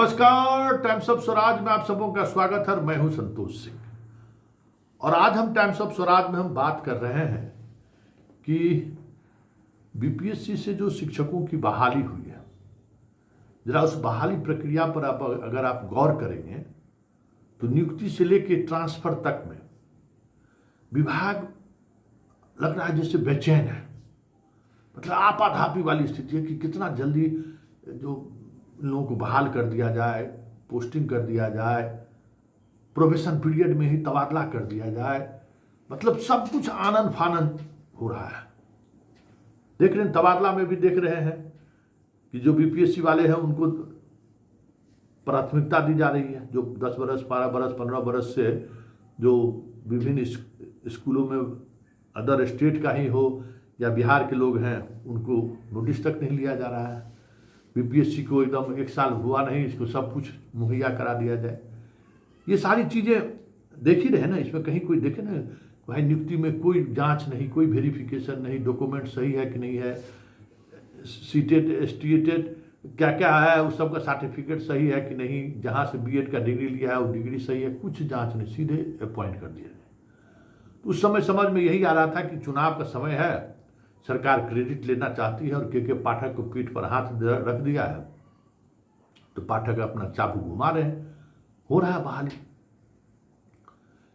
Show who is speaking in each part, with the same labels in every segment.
Speaker 1: नमस्कार, times of Swaraj में आप सबों का स्वागत है। मैं हूं संतोष सिंह और आज हम टाइम्स ऑफ स्वराज में हम बात कर रहे हैं कि बीपीएससी से जो शिक्षकों की बहाली हुई है, जरा उस बहाली प्रक्रिया पर अगर आप गौर करेंगे तो नियुक्ति से लेकर ट्रांसफर तक में विभाग लग रहा है जैसे बेचैन है। मतलब आपाधापी वाली स्थिति है कि कितना जल्दी जो लोगों को बहाल कर दिया जाए, पोस्टिंग कर दिया जाए, प्रोबेशन पीरियड में ही तबादला कर दिया जाए। मतलब सब कुछ आनन फानन हो रहा है। देख रहे हैं, तबादला में भी देख रहे हैं कि जो बीपीएससी वाले हैं उनको प्राथमिकता दी जा रही है। जो 10 बरस, 12 बरस, 15 बरस से जो विभिन्न स्कूलों में अदर स्टेट का ही हो या बिहार के लोग हैं, उनको नोटिस तक नहीं लिया जा रहा है। बीपीएससी को एकदम 1 साल हुआ नहीं, इसको सब कुछ मुहैया करा दिया जाए। ये सारी चीज़ें देख ही रहे ना, इसमें कहीं कोई देखे ना भाई, नियुक्ति में कोई जांच नहीं, कोई वेरिफिकेशन नहीं, डॉक्यूमेंट सही है कि नहीं है, सीटेट एसटीएटेड क्या क्या है उस सब का सर्टिफिकेट सही है कि नहीं, जहाँ से बीएड का डिग्री लिया है वो डिग्री सही है, कुछ जांच नहीं, सीधे अपॉइंट कर दिया जाए। तो उस समय समझ में यही आ रहा था कि चुनाव का समय है, सरकार क्रेडिट लेना चाहती है और के पाठक को पीठ पर हाथ रख दिया है, तो पाठक अपना चाबू घुमा रहे हैं। हो रहा है बहाली,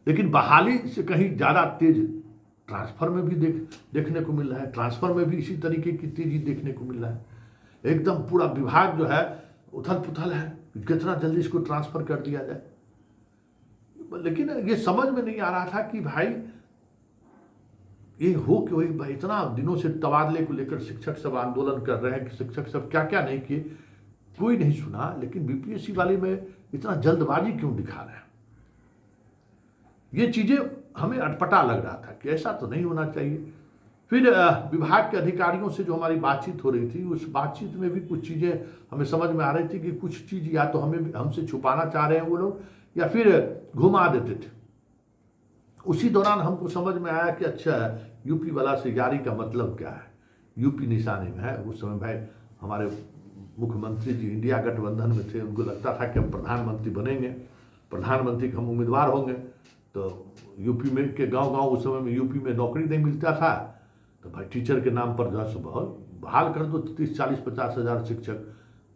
Speaker 1: लेकिन बहाली से कहीं ज़्यादा तेज ट्रांसफर में भी देखने को मिल रहा है। ट्रांसफर में भी इसी तरीके की तेजी देखने को मिल रहा है। एकदम पूरा विभाग जो है उथल पुथल है, कितना जल्दी इसको ट्रांसफर कर दिया जाए। लेकिन ये समझ में नहीं आ रहा था कि भाई ये हो क्यों। भाई इतना दिनों से तबादले को लेकर शिक्षक सब आंदोलन कर रहे हैं कि शिक्षक सब क्या क्या नहीं किए, कोई नहीं सुना। लेकिन बीपीएससी वाले में इतना जल्दबाजी क्यों दिखा रहे हैं, ये चीजें हमें अटपटा लग रहा था कि ऐसा तो नहीं होना चाहिए। फिर विभाग के अधिकारियों से जो हमारी बातचीत हो रही थी, उस बातचीत में भी कुछ चीजें हमें समझ में आ रही थी कि कुछ चीज या तो हमसे छुपाना चाह रहे हैं वो लोग, या फिर घुमा देते थे। उसी दौरान हमको समझ में आया कि अच्छा, यूपी वाला से यारी का मतलब क्या है। यूपी निशाने में है। उस समय भाई हमारे मुख्यमंत्री जी इंडिया गठबंधन में थे, उनको लगता था कि हम प्रधानमंत्री बनेंगे, प्रधानमंत्री के हम उम्मीदवार होंगे। तो यूपी में के गांव उस समय में यूपी में नौकरी नहीं मिलता था, तो भाई टीचर के नाम पर जो है बहुत बहाल कर दो, 30, 40, 50 हज़ार शिक्षक,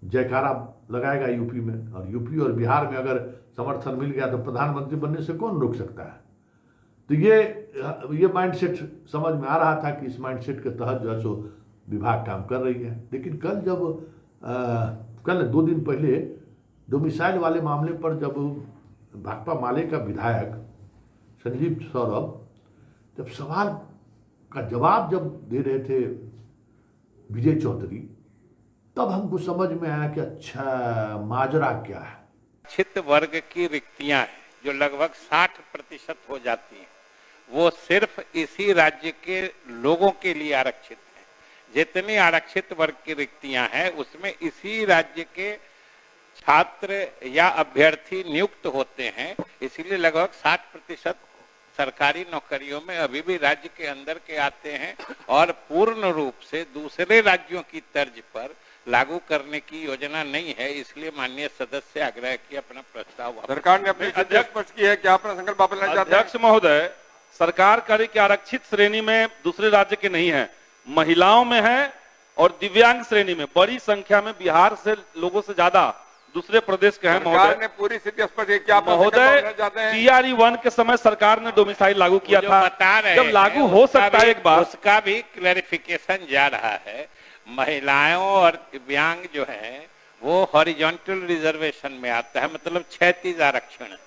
Speaker 1: जयकारा लगाएगा यूपी में। और यूपी और बिहार में अगर समर्थन मिल गया तो प्रधानमंत्री बनने से कौन रोक सकता है। तो ये माइंडसेट समझ में आ रहा था कि इस माइंडसेट के तहत जो है सो विभाग काम कर रही है। लेकिन कल जब कल 2 दिन पहले डोमिसाइल वाले मामले पर जब भाकपा माले का विधायक संजीव सौरभ जब सवाल का जवाब जब दे रहे थे विजय चौधरी, तब हमको समझ में आया कि अच्छा माजरा क्या है।
Speaker 2: आरक्षित वर्ग की रिक्तियां हैं जो लगभग 60% हो जाती हैं, वो सिर्फ इसी राज्य के लोगों के लिए आरक्षित है। जितनी आरक्षित वर्ग की रिक्तियां हैं उसमें इसी राज्य के छात्र या अभ्यर्थी नियुक्त होते हैं। इसीलिए लगभग 60% सरकारी नौकरियों में अभी भी राज्य के अंदर के आते हैं और पूर्ण रूप से दूसरे राज्यों की तर्ज पर लागू करने की योजना नहीं है। इसलिए माननीय सदस्य आग्रह किया अपना प्रस्ताव
Speaker 3: सरकार ने अपनी अध्यक्ष स्पष्ट की है कि अपना संकल्प वापस लेना चाहते हैं।
Speaker 4: अध्यक्ष महोदय, सरकार कह रही कि आरक्षित श्रेणी में दूसरे राज्य के नहीं है, महिलाओं में है और दिव्यांग श्रेणी में बड़ी संख्या में बिहार से लोगों से ज्यादा दूसरे प्रदेश के हैं।
Speaker 3: सरकार ने पूरी स्थिति स्पष्ट की कि आप
Speaker 4: महोदय, टीआरई 1 के समय सरकार ने डोमिसाइल लागू किया था। जब लागू हो सकता है एक बार,
Speaker 2: उसका भी क्लैरिफिकेशन जा रहा है। महिलाओं और दिव्यांग जो है वो हॉरिजॉन्टल रिजर्वेशन में आता है, मतलब क्षैतिज आरक्षण।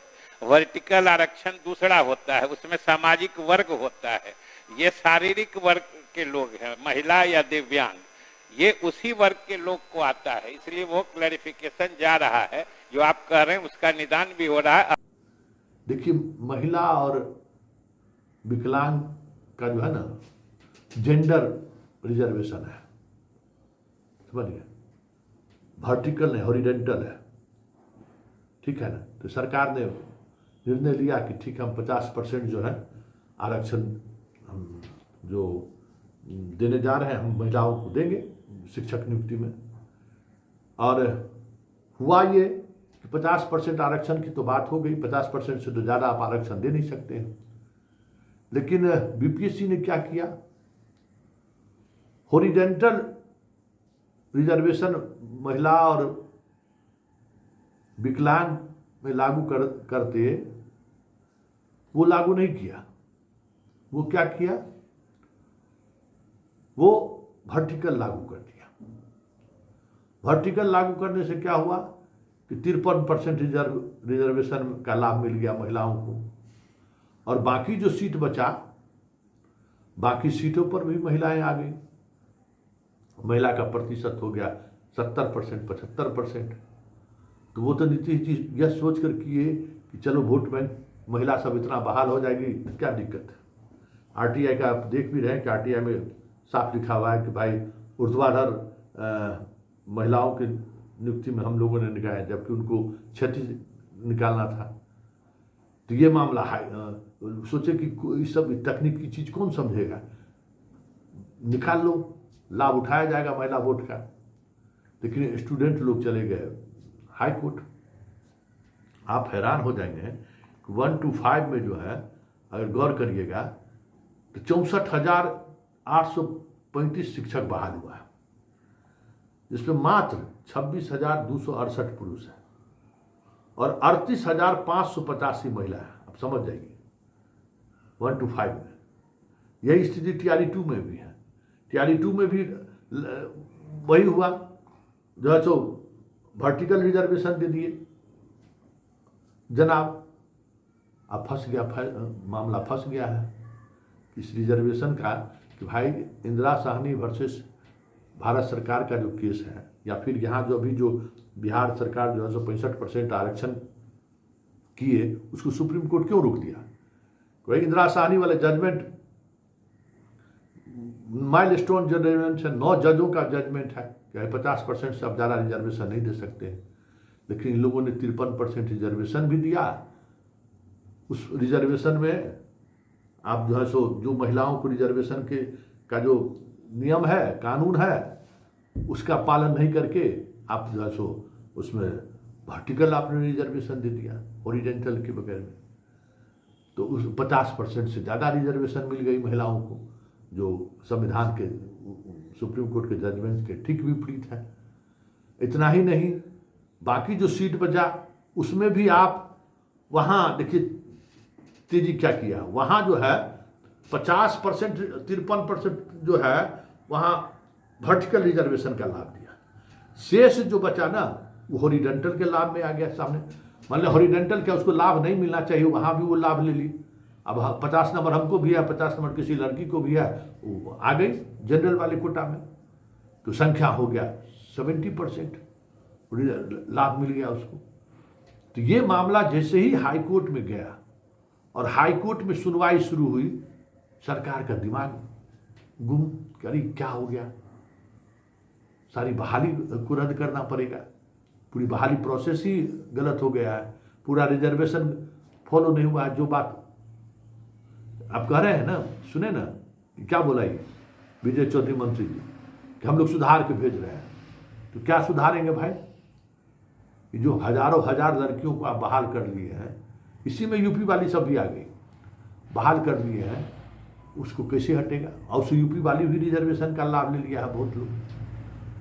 Speaker 2: वर्टिकल आरक्षण दूसरा होता है, उसमें सामाजिक वर्ग होता है। ये शारीरिक वर्ग के लोग हैं, महिला या दिव्यांग, ये उसी वर्ग के लोग को आता है। इसलिए वो क्लैरिफिकेशन जा रहा है, जो आप कह रहे हैं उसका निदान भी हो रहा है।
Speaker 1: देखिए, महिला और विकलांग का जो है ना जेंडर रिजर्वेशन है, समझिए, वर्टिकल नहीं हॉरिजॉन्टल है, ठीक है ना। तो सरकार ने निर्णय लिया कि ठीक है, हम 50% जो है आरक्षण हम जो देने जा रहे हैं, हम महिलाओं को देंगे शिक्षक नियुक्ति में। और हुआ ये 50% आरक्षण की तो बात हो गई, 50% से तो ज़्यादा आप आरक्षण दे नहीं सकते हैं। लेकिन बीपीएससी ने क्या किया, हॉरिजेंटल रिजर्वेशन महिला और विकलांग में लागू करते वो लागू नहीं किया। वो क्या किया, वो वर्टिकल लागू कर दिया। वर्टिकल लागू करने से क्या हुआ कि 53% रिजर्वेशन का लाभ मिल गया महिलाओं को, और बाकी जो सीट बचा, बाकी सीटों पर भी महिलाएं आ गई। महिला का प्रतिशत हो गया 70%, 75%। तो वो तो नीतीश जी यह सोच कर किए कि चलो वोट बैंक महिला सब इतना बहाल हो जाएगी तो क्या दिक्कत है। आरटीआई का आप देख भी रहे हैं कि आरटीआई में साफ लिखा हुआ है कि भाई ऊर्ध्वाधर महिलाओं की नियुक्ति में हम लोगों ने निकाला, जबकि उनको 36 निकालना था। तो ये मामला है, सोचे कि इस सब तकनीक की चीज़ कौन समझेगा, निकाल लो, लाभ उठाया जाएगा महिला वोट का। लेकिन स्टूडेंट लोग चले गए हाई कोर्ट। आप हैरान हो जाएंगे कि 1 to 5 में जो है, अगर गौर करिएगा तो 64,835 शिक्षक बहाल हुआ है, जिसमें मात्र 26,268 पुरुष है और 38,585 महिला है। आप समझ जाइए 1 to 5 में। यही स्थिति TRE 2 में भी है। TRE 2 में भी वही हुआ, जो है सो वर्टिकल रिजर्वेशन दे दिए जनाब। अब फंस गया, मामला फंस गया है इस रिजर्वेशन का कि भाई इंदिरा साहनी वर्सेस भारत सरकार का जो केस है, या फिर यहाँ जो अभी जो बिहार सरकार जो है 65% आरक्षण किए, उसको सुप्रीम कोर्ट क्यों रोक दिया। भाई इंदिरा साहनी वाले जजमेंट माइलस्टोन जजमेंट है, 9 जजों का जजमेंट है कि 50% से अब ज़्यादा रिजर्वेशन नहीं दे सकते हैं। लेकिन इन लोगों ने 53% रिजर्वेशन भी दिया। उस रिजर्वेशन में आप जो है सो जो महिलाओं को रिजर्वेशन के का जो नियम है, कानून है, उसका पालन नहीं करके आप जो है सो उसमें वर्टिकल आपने रिजर्वेशन दे दिया हॉरिजॉन्टल के बगैर में। तो उस 50% से ज़्यादा रिजर्वेशन मिल गई महिलाओं को, जो संविधान के सुप्रीम कोर्ट के जजमेंट के ठीक विपरीत है। इतना ही नहीं, बाकी जो सीट बचा उसमें भी आप वहाँ देखिए तेजी क्या किया। वहाँ जो है 50%, 53% जो है वहाँ वर्टिकल रिजर्वेशन का लाभ दिया। शेष जो बचा ना वो हॉरिजॉन्टल के लाभ में आ गया सामने। मतलब हॉरिजॉन्टल क्या उसको लाभ नहीं मिलना चाहिए, वहाँ भी वो लाभ ले ली। अब 50 नंबर हमको भी है, 50 नंबर किसी लड़की को भी है, वो आ गई जनरल वाले कोटा में। तो संख्या हो गया 70%, लाभ मिल गया उसको। तो ये मामला जैसे ही हाई कोर्ट में गया और हाई कोर्ट में सुनवाई शुरू हुई, सरकार का दिमाग गुम, अरे क्या हो गया, सारी बहाली को रद्द करना पड़ेगा। पूरी बहाली प्रोसेस ही गलत हो गया है, पूरा रिजर्वेशन फॉलो नहीं हुआ है। जो बात आप कह रहे हैं ना, सुने ना क्या बोला ये विजय चौधरी मंत्री जी कि हम लोग सुधार के भेज रहे हैं। तो क्या सुधारेंगे भाई? जो हजारों हजार लड़कियों को आप बहाल कर लिए हैं, इसी में यूपी वाली सब भी आ गई, बहाल कर दिए हैं, उसको कैसे हटेगा? और उस यूपी वाली भी रिजर्वेशन का लाभ ले लिया है बहुत लोग,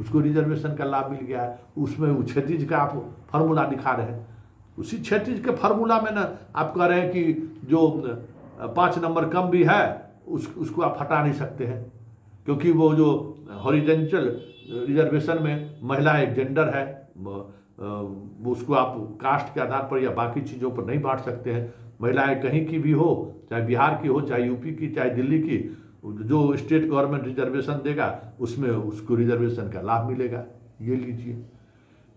Speaker 1: उसको रिजर्वेशन का लाभ मिल गया है। उसमें वो क्षैतिज का आप फार्मूला दिखा रहे हैं, उसी क्षैतिज के फार्मूला में ना आप कह रहे हैं कि जो 5 नंबर कम भी है उसको आप हटा नहीं सकते हैं, क्योंकि वो जो हॉरिजॉन्टल रिजर्वेशन में महिला एक जेंडर है, वो उसको आप कास्ट के आधार पर या बाकी चीज़ों पर नहीं बांट सकते हैं। महिलाएं कहीं की भी हो, चाहे बिहार की हो, चाहे यूपी की, चाहे दिल्ली की, जो स्टेट गवर्नमेंट रिजर्वेशन देगा उसमें उसको रिजर्वेशन का लाभ मिलेगा। ये लीजिए,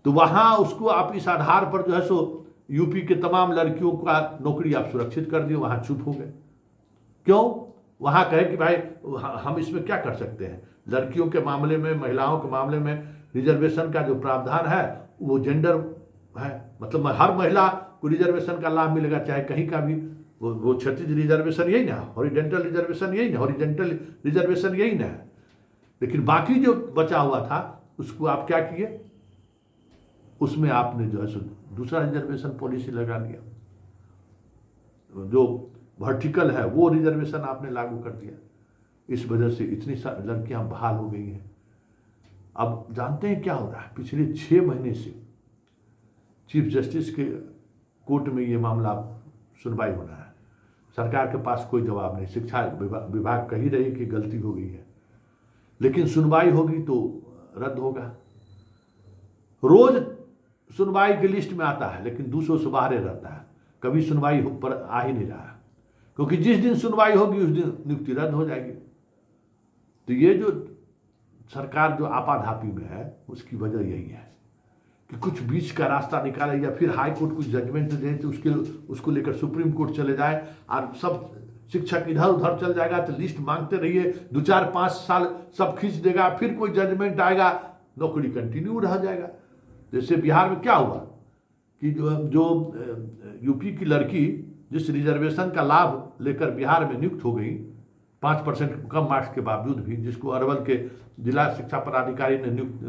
Speaker 1: तो वहाँ उसको आप इस आधार पर जो है सो यूपी के तमाम लड़कियों का नौकरी आप सुरक्षित कर दिए, वहाँ चुप हो गए। क्यों? वहाँ कहे कि भाई हम इसमें क्या कर सकते हैं, लड़कियों के मामले में, महिलाओं के मामले में रिजर्वेशन का जो प्रावधान है वो जेंडर है, मतलब हर महिला को रिजर्वेशन का लाभ मिलेगा, चाहे कहीं का भी। वो क्षैतिज रिजर्वेशन यही ना, हॉरिजॉन्टल रिजर्वेशन यही ना, हॉरिजॉन्टल रिजर्वेशन यही ना है। लेकिन बाकी जो बचा हुआ था उसको आप क्या किए, उसमें आपने जो है सो दूसरा रिजर्वेशन पॉलिसी लगा लिया, जो वर्टिकल है वो रिजर्वेशन आपने लागू कर दिया। इस वजह से इतनी सारी लड़कियां बहाल हो गई हैं। अब जानते हैं क्या हो रहा है, पिछले 6 महीने से चीफ जस्टिस के कोर्ट में ये मामला सुनवाई होना है, सरकार के पास कोई जवाब नहीं। शिक्षा विभाग कह ही रही कि गलती हो गई है, लेकिन सुनवाई होगी तो रद्द होगा। रोज सुनवाई की लिस्ट में आता है लेकिन 200 से बाहर रहता है, कभी सुनवाई पर आ ही नहीं रहा, क्योंकि जिस दिन सुनवाई होगी उस दिन नियुक्ति रद्द हो जाएगी। तो ये जो सरकार जो आपाधापी में है उसकी वजह यही है कि कुछ बीच का रास्ता निकाले, या फिर हाई कोर्ट कुछ जजमेंट दे तो उसको लेकर सुप्रीम कोर्ट चले जाए और सब शिक्षक इधर उधर चल जाएगा, तो लिस्ट मांगते रहिए, 2-4-5 साल सब खींच देगा, फिर कोई जजमेंट आएगा, नौकरी कंटिन्यू रह जाएगा। जैसे बिहार में क्या हुआ कि जो यूपी की लड़की जिस रिजर्वेशन का लाभ लेकर बिहार में नियुक्त हो गई 5% कम मार्क्स के बावजूद भी, जिसको अरवल के जिला शिक्षा पदाधिकारी ने नियुक्त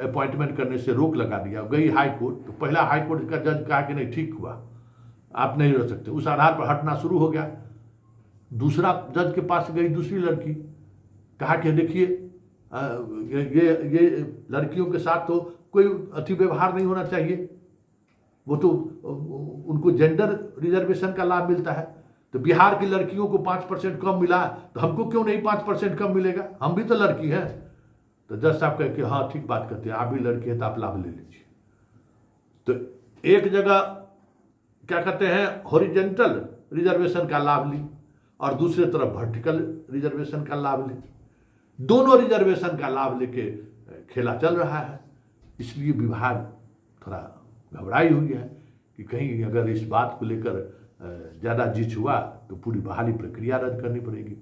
Speaker 1: अपॉइंटमेंट करने से रोक लगा दिया, गई हाई कोर्ट, तो पहला हाई कोर्ट का जज कहा कि नहीं ठीक हुआ, आप नहीं रह सकते, उस आधार पर हटना शुरू हो गया। दूसरा जज के पास गई दूसरी लड़की, कहा कि देखिए ये लड़कियों के साथ तो कोई अति व्यवहार नहीं होना चाहिए, वो तो उनको जेंडर रिजर्वेशन का लाभ मिलता है, तो बिहार की लड़कियों को 5% कम मिला तो हमको क्यों नहीं 5% कम मिलेगा, हम भी तो लड़की हैं। तो जज साहब कह के हाँ ठीक बात करते हैं, आप भी लड़की हैं तो आप लाभ ले लीजिए। तो एक जगह क्या कहते हैं हॉरिजेंटल रिजर्वेशन का लाभ ली और दूसरी तरफ वर्टिकल रिजर्वेशन का लाभ ली, दोनों रिजर्वेशन का लाभ लेके खेला चल रहा है। इसलिए विभाग थोड़ा घबराई हुई है कि कहीं अगर इस बात को लेकर ज़्यादा जिच हुआ तो पूरी बहाली प्रक्रिया रद्द करनी पड़ेगी।